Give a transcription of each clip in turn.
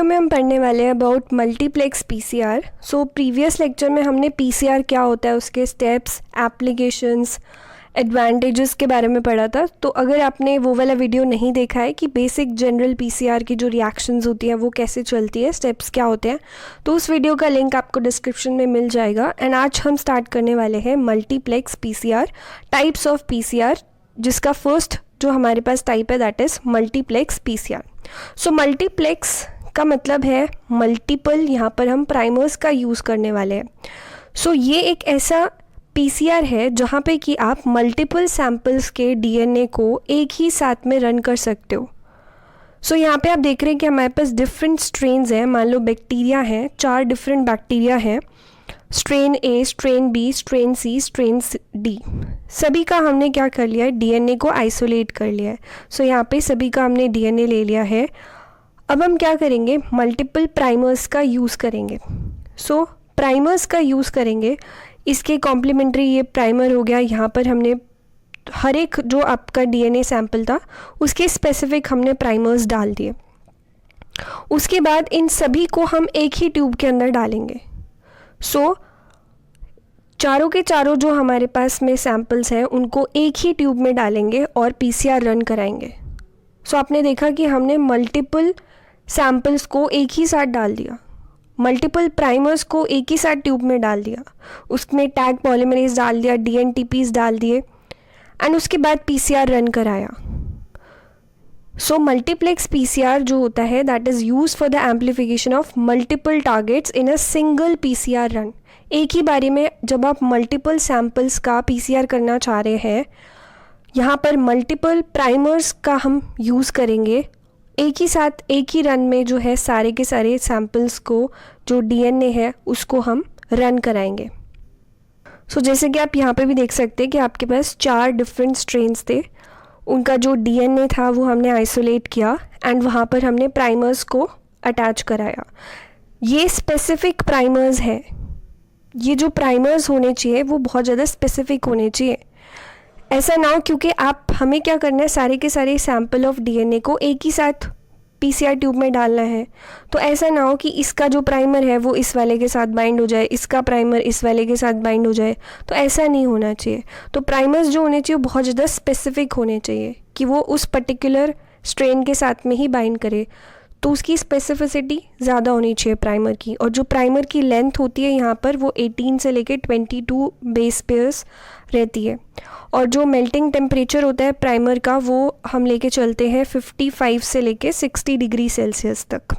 में हम पढ़ने वाले हैं about multiplex PCR. So previous lecture में हमने पीसीआर क्या होता है, उसके स्टेप्स, एप्लीकेशंस, एडवांटेजेस के बारे में पढ़ा था। तो अगर आपने वो वाला वीडियो नहीं देखा है कि बेसिक जनरल पीसीआर की जो रिएक्शंस होती हैं वो कैसे चलती है, स्टेप्स क्या होते हैं, तो उस वीडियो का लिंक आपको डिस्क्रिप्शन में मिल जाएगा। एंड आज हम स्टार्ट करने वाले हैं multiplex PCR, types of PCR, जिसका फर्स्ट जो हमारे पास टाइप है that is multiplex PCR. So multiplex का मतलब है मल्टीपल, यहाँ पर हम प्राइमर्स का यूज़ करने वाले हैं। सो ये एक ऐसा पीसीआर है जहाँ पे कि आप मल्टीपल सैम्पल्स के डीएनए को एक ही साथ में रन कर सकते हो। सो यहाँ पे आप देख रहे हैं कि हमारे पास डिफरेंट स्ट्रेन्स हैं। मान लो बैक्टीरिया हैं, 4 डिफरेंट बैक्टीरिया हैं, स्ट्रेन ए, स्ट्रेन बी, स्ट्रेन सी, स्ट्रेन डी। सभी का हमने क्या कर लिया है, डीएनए को आइसोलेट कर लिया है। सो यहाँ पे सभी का हमने डीएनए ले लिया है। अब हम क्या करेंगे, मल्टीपल प्राइमर्स का यूज़ करेंगे। सो प्राइमर्स का यूज़ करेंगे, इसके कॉम्प्लीमेंट्री ये प्राइमर हो गया। यहाँ पर हमने हर एक जो आपका डीएनए सैंपल था उसके स्पेसिफिक हमने प्राइमर्स डाल दिए। उसके बाद इन सभी को हम एक ही ट्यूब के अंदर डालेंगे। सो चारों के चारों जो हमारे पास में सैंपल्स हैं उनको एक ही ट्यूब में डालेंगे और पीसीआर रन कराएंगे। सो आपने देखा कि हमने मल्टीपल सैंपल्स को एक ही साथ डाल दिया, मल्टीपल प्राइमर्स को एक ही साथ ट्यूब में डाल दिया, उसमें टैग पॉलीमरेज डाल दिया, डीएनटीपीस डाल दिए एंड उसके बाद पीसीआर रन कराया। सो मल्टीप्लेक्स पीसीआर जो होता है that is use for the amplification of multiple targets in a single PCR run. एक ही बारी में जब आप मल्टीपल सैंपल्स का पीसीआर करना चाह रहे हैं, यहाँ पर मल्टीपल प्राइमर्स का हम यूज़ करेंगे। एक ही साथ एक ही रन में जो है सारे के सारे सैंपल्स को जो डीएनए है उसको हम रन कराएंगे। सो जैसे कि आप यहाँ पे भी देख सकते हैं कि आपके पास 4 डिफरेंट स्ट्रेन्स थे, उनका जो डीएनए था वो हमने आइसोलेट किया एंड वहाँ पर हमने प्राइमर्स को अटैच कराया। ये स्पेसिफिक प्राइमर्स हैं। ये जो प्राइमर्स होने चाहिए वो बहुत ज़्यादा स्पेसिफिक होने चाहिए। ऐसा ना हो, क्योंकि आप हमें क्या करना है, सारे के सारे सैंपल ऑफ डीएनए को एक ही साथ पीसीआर ट्यूब में डालना है। तो ऐसा ना हो कि इसका जो प्राइमर है वो इस वाले के साथ बाइंड हो जाए, इसका प्राइमर इस वाले के साथ बाइंड हो जाए, तो ऐसा नहीं होना चाहिए। तो प्राइमर्स जो होने चाहिए बहुत ज़्यादा स्पेसिफिक होने चाहिए कि वो उस पर्टिकुलर स्ट्रेन के साथ में ही बाइंड करे। तो उसकी स्पेसिफिसिटी ज़्यादा होनी चाहिए प्राइमर की। और जो प्राइमर की लेंथ होती है यहाँ पर वो 18 से लेके 22 बेस पेयर्स रहती है। और जो मेल्टिंग टेम्परेचर होता है प्राइमर का वो हम लेके चलते हैं 55 से लेके 60 डिग्री सेल्सियस तक।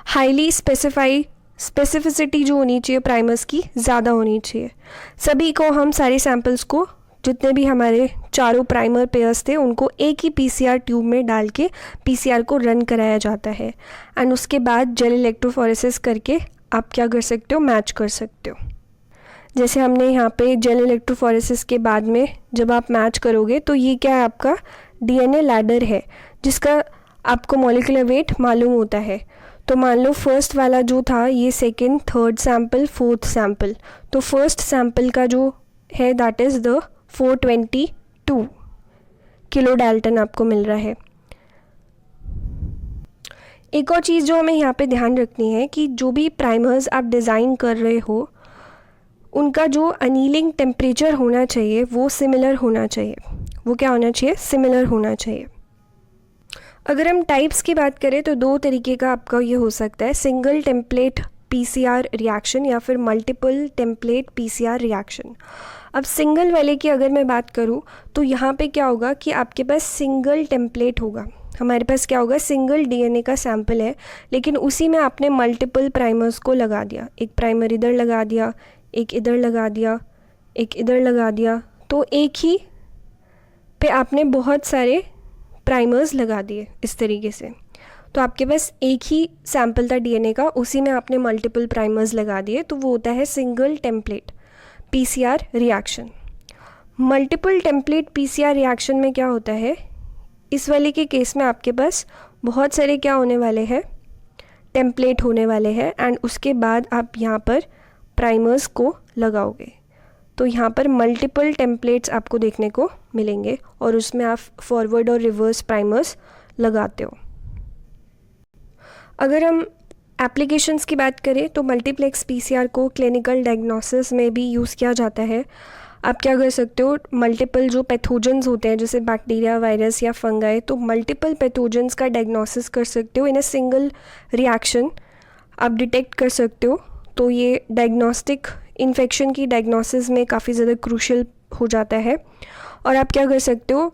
हाईली स्पेसिफिसिटी जो होनी चाहिए प्राइमर्स की ज़्यादा होनी चाहिए। सभी को हम सारे सैंपल्स को, जितने भी हमारे चारों प्राइमर पेयर्स थे, उनको एक ही पीसीआर ट्यूब में डाल के पीसीआर को रन कराया जाता है एंड उसके बाद जेल इलेक्ट्रोफोरेसिस करके आप क्या कर सकते हो, मैच कर सकते हो। जैसे हमने यहाँ पे जेल इलेक्ट्रोफोरेसिस के बाद में जब आप मैच करोगे तो ये क्या है, आपका डीएनए लैडर है जिसका आपको मॉलिक्यूलर वेट मालूम होता है। तो मान लो फर्स्ट वाला जो था ये second, third sample, fourth sample. तो फर्स्ट सैंपल का जो है that is the 422 kilo Dalton आपको मिल रहा है। एक और चीज़ जो हमें यहाँ पे ध्यान रखनी है कि जो भी प्राइमर्स आप डिज़ाइन कर रहे हो उनका जो अनीलिंग टेम्परेचर होना चाहिए वो सिमिलर होना चाहिए। वो क्या होना चाहिए, सिमिलर होना चाहिए। अगर हम टाइप्स की बात करें तो 2 तरीके का आपका ये हो सकता है, सिंगल टेम्पलेट पीसीआर रिएक्शन या फिर मल्टीपल टेम्पलेट पीसीआर रिएक्शन। अब सिंगल वाले की अगर मैं बात करूँ तो यहाँ पे क्या होगा कि आपके पास सिंगल टेम्पलेट होगा। हमारे पास क्या होगा, सिंगल डीएनए का सैंपल है लेकिन उसी में आपने मल्टीपल प्राइमर्स को लगा दिया। एक प्राइमर इधर लगा दिया, एक इधर लगा दिया, एक इधर लगा दिया, तो एक ही पे आपने बहुत सारे प्राइमर्स लगा दिए इस तरीके से। तो आपके पास एक ही सैंपल था डीएनए का, उसी में आपने मल्टीपल प्राइमर्स लगा दिए, तो वो होता है single template PCR reaction. Multiple template PCR reaction में क्या होता है, इस वाले के केस में आपके पास बहुत सारे क्या होने वाले हैं, टेम्पलेट होने वाले हैं एंड उसके बाद आप यहाँ पर प्राइमर्स को लगाओगे। तो यहाँ पर मल्टीपल टेम्पलेट्स आपको देखने को मिलेंगे और उसमें आप फॉरवर्ड और रिवर्स प्राइमर्स लगाते हो। अगर हम एप्लीकेशंस की बात करें तो मल्टीप्लेक्स पीसीआर को क्लिनिकल डायग्नोसिस में भी यूज़ किया जाता है। आप क्या कर सकते हो, मल्टीपल जो पैथोजेंस होते हैं जैसे बैक्टीरिया, वायरस या फंगाई, तो मल्टीपल पैथोजेंस का डायग्नोसिस कर सकते हो इन अ सिंगल रिएक्शन, आप डिटेक्ट कर सकते हो। तो ये डायग्नोस्टिक इन्फेक्शन की डायग्नोसिस में काफ़ी ज़्यादा क्रूशियल हो जाता है। और आप क्या कर सकते हो,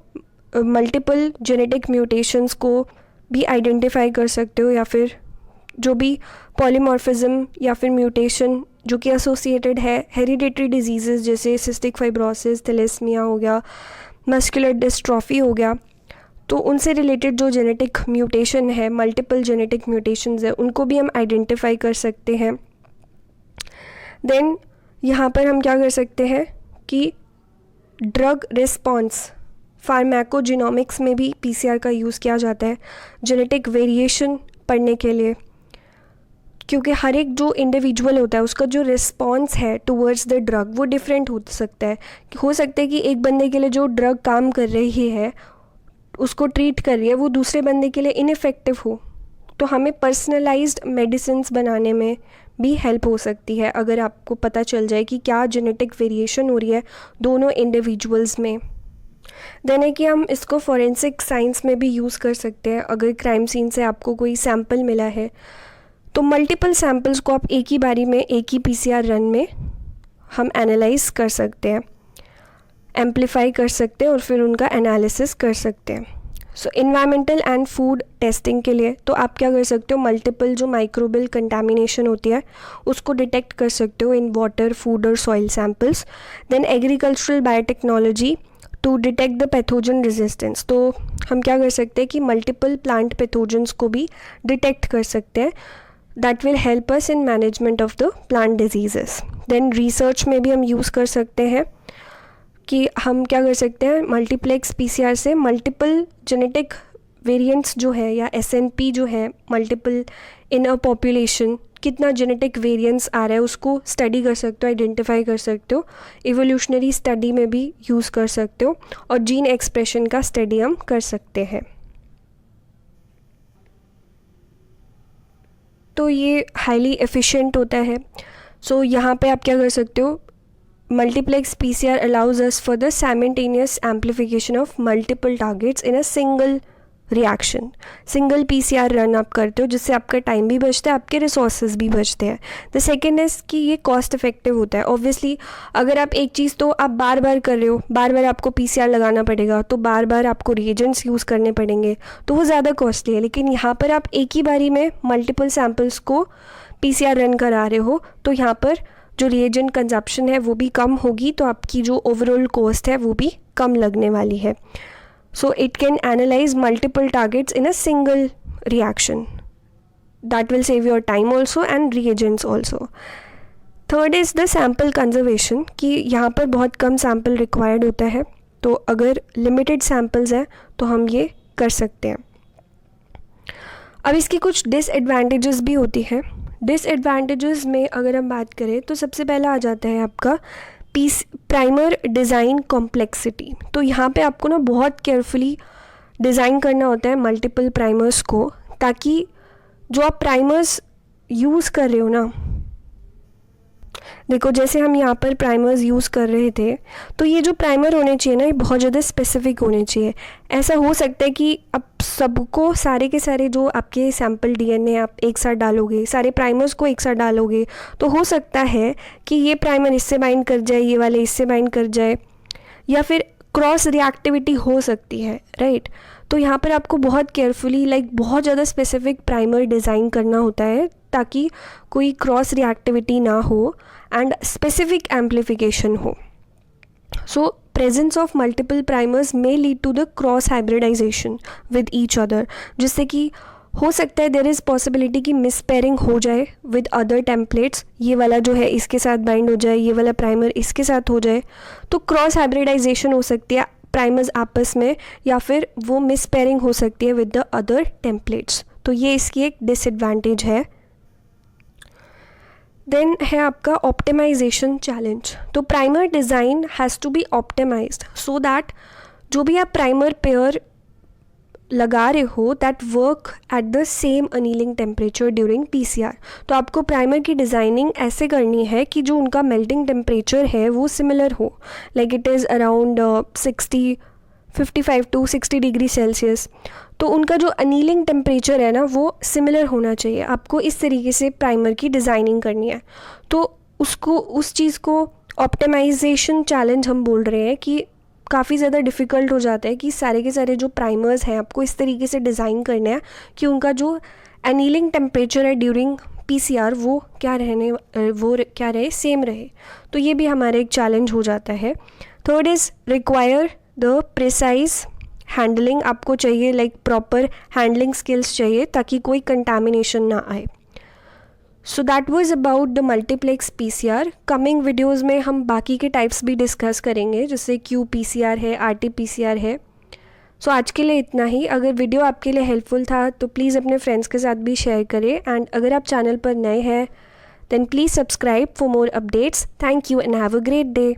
मल्टीपल जेनेटिक म्यूटेशंस को भी आइडेंटिफाई कर सकते हो, या फिर जो भी पॉलीमॉर्फिज्म या फिर म्यूटेशन जो कि एसोसिएटेड है हेरिडेटरी डिजीज़ेस जैसे सिस्टिक फाइब्रोसिस, थैलेसीमिया हो गया, मस्कुलर डिस्ट्रॉफी हो गया, तो उनसे रिलेटेड जो जेनेटिक म्यूटेशन है, मल्टीपल जेनेटिक म्यूटेशंस है, उनको भी हम आइडेंटिफाई कर सकते हैं। देन यहाँ पर हम क्या कर सकते हैं कि ड्रग रिस्पॉन्स, फार्माकोजिनोमिक्स में भी पीसीआर का यूज़ किया जाता है जेनेटिक वेरिएशन पढ़ने के लिए, क्योंकि हर एक जो इंडिविजुअल होता है उसका जो रिस्पॉन्स है टुवर्ड्स द ड्रग वो डिफरेंट हो सकता है। हो सकता है कि एक बंदे के लिए जो ड्रग काम कर रही है, उसको ट्रीट कर रही है, वो दूसरे बंदे के लिए इनइफेक्टिव हो। तो हमें पर्सनलाइज्ड मेडिसिन्स बनाने में भी हेल्प हो सकती है अगर आपको पता चल जाए कि क्या जेनेटिक वेरिएशन हो रही है दोनों इंडिविजुअल्स में। देन है कि हम इसको फॉरेंसिक साइंस में भी यूज़ कर सकते हैं। अगर क्राइम सीन से आपको कोई सैंपल मिला है तो मल्टीपल सैंपल्स को आप एक ही बारी में एक ही पीसीआर रन में हम एनालाइज कर सकते हैं, एम्पलीफाई कर सकते हैं और फिर उनका एनालिसिस कर सकते हैं। सो इन्वायरमेंटल एंड फूड टेस्टिंग के लिए तो आप क्या कर सकते हो, मल्टीपल जो माइक्रोबियल कंटामिनेशन होती है उसको डिटेक्ट कर सकते हो इन वाटर, फूड और soil samples. Then agricultural biotechnology to detect the pathogen resistance, तो हम क्या कर सकते हैं कि मल्टीपल प्लांट पैथोजेंस को भी डिटेक्ट कर सकते हैं। That will help us in management of the plant diseases. Then research में भी हम यूज़ कर सकते हैं कि हम क्या कर सकते हैं, मल्टीप्लेक्स पीसीआर से मल्टीपल जेनेटिक वेरिएंट्स जो है या एसएनपी जो है मल्टीपल इन अ पॉपुलेशन, कितना जेनेटिक वेरिएंट्स आ रहा है उसको स्टडी कर सकते हो, आइडेंटिफाई कर सकते हो। इवोल्यूशनरी स्टडी में भी यूज़ कर सकते हो और जीन एक्सप्रेशन का स्टडी हम कर सकते हैं। तो ये हाईली एफिशिएंट होता है। सो यहाँ पे आप क्या कर सकते हो, multiplex PCR allows us for the simultaneous amplification of multiple targets in a single reaction. Single PCR run आप करते हो जिससे आपका टाइम भी बचता है, आपके रिसोर्सेज भी बचते हैं। द सेकेंड इज़ कि ये कॉस्ट इफेक्टिव होता है। ऑब्वियसली अगर आप एक चीज़ तो आप बार बार कर रहे हो, बार बार आपको पीसीआर लगाना पड़ेगा, तो बार बार आपको रिएजेंट्स यूज़ करने पड़ेंगे, तो वो ज़्यादा कॉस्टली है। लेकिन यहाँ पर आप एक ही बारी में मल्टीपल सैम्पल्स को पीसीआर रन करा रहे हो, तो यहाँ पर जो रिएजेंट कंजप्शन है वो भी कम होगी, तो आपकी जो ओवरऑल कॉस्ट है वो भी कम लगने वाली है। So it can analyze multiple targets in a single reaction. That will save your time also and reagents also. Third is the sample conservation, कि यहाँ पर बहुत कम sample required होता है, तो अगर limited samples है तो हम ये कर सकते हैं। अब इसकी कुछ disadvantages भी होती हैं। Disadvantages में अगर हम बात करें तो सबसे पहला आ जाता है आपका प्राइमर डिज़ाइन कॉम्प्लेक्सिटी। तो यहाँ पे आपको ना बहुत केयरफुली डिज़ाइन करना होता है मल्टीपल प्राइमर्स को, ताकि जो आप प्राइमर्स यूज़ कर रहे हो ना, देखो जैसे हम यहाँ पर प्राइमर्स यूज़ कर रहे थे, तो ये जो प्राइमर होने चाहिए ना ये बहुत ज़्यादा स्पेसिफिक होने चाहिए। ऐसा हो सकता है कि अब सबको सारे के सारे जो आपके सैम्पल डीएनए आप एक साथ डालोगे, सारे प्राइमर्स को एक साथ डालोगे, तो हो सकता है कि ये प्राइमर इससे बाइंड कर जाए, ये वाले इससे बाइंड कर जाए, या फिर क्रॉस रिएक्टिविटी हो सकती है, राइट। तो यहाँ पर आपको बहुत केयरफुली बहुत ज़्यादा स्पेसिफिक प्राइमर डिज़ाइन करना होता है ताकि कोई क्रॉस रिएक्टिविटी ना हो एंड स्पेसिफिक एम्पलीफिकेशन हो। सो presence of multiple primers may lead to the cross hybridization with each other, जिससे कि हो सकता है देयर इज़ पॉसिबिलिटी कि मिस पेयरिंग हो जाए विद अदर टेम्पलेट्स, ये वाला जो है इसके साथ बाइंड हो जाए, ये वाला प्राइमर इसके साथ हो जाए, तो क्रॉस हाइब्रिडाइजेशन हो सकती है प्राइमर्स आपस में, या फिर वो मिस पेयरिंग हो सकती है विद द अदर टेम्पलेट्स। तो ये इसकी एक डिसएडवांटेज है। देन है आपका ऑप्टिमाइजेशन चैलेंज। तो primer design has to be optimised so that जो भी आप प्राइमर पेयर लगा रहे हो that work at the same annealing temperature during PCR. तो आपको प्राइमर की डिज़ाइनिंग ऐसे करनी है कि जो उनका मेल्टिंग टेम्परेचर है वो सिमिलर हो, like it is around 55 to 60 degree Celsius. तो उनका जो अनीलिंग टेम्परेचर है ना वो सिमिलर होना चाहिए। आपको इस तरीके से प्राइमर की डिज़ाइनिंग करनी है। तो उस चीज़ को ऑप्टिमाइजेशन चैलेंज हम बोल रहे हैं कि काफ़ी ज़्यादा डिफ़िकल्ट हो जाता है कि सारे के सारे जो प्राइमर्स हैं आपको इस तरीके से डिज़ाइन करने हैं कि उनका जो एनीलिंग टेम्परेचर है ड्यूरिंग पीसीआर वो क्या रहे, सेम रहे। तो ये भी हमारा एक चैलेंज हो जाता है। Third is require the precise handling. आपको चाहिए लाइक प्रॉपर हैंडलिंग स्किल्स चाहिए ताकि कोई कंटामिनेशन ना आए। So that was about the multiplex PCR. Coming videos में हम बाकी के टाइप्स भी डिस्कस करेंगे, जैसे क्यू पीसीआर है, आरटी पीसीआर है। सो आज के लिए इतना ही। अगर वीडियो आपके लिए हेल्पफुल था तो प्लीज़ अपने फ्रेंड्स के साथ भी शेयर करें, एंड अगर आप चैनल पर नए हैं then please subscribe for more updates. Thank you and have a great day.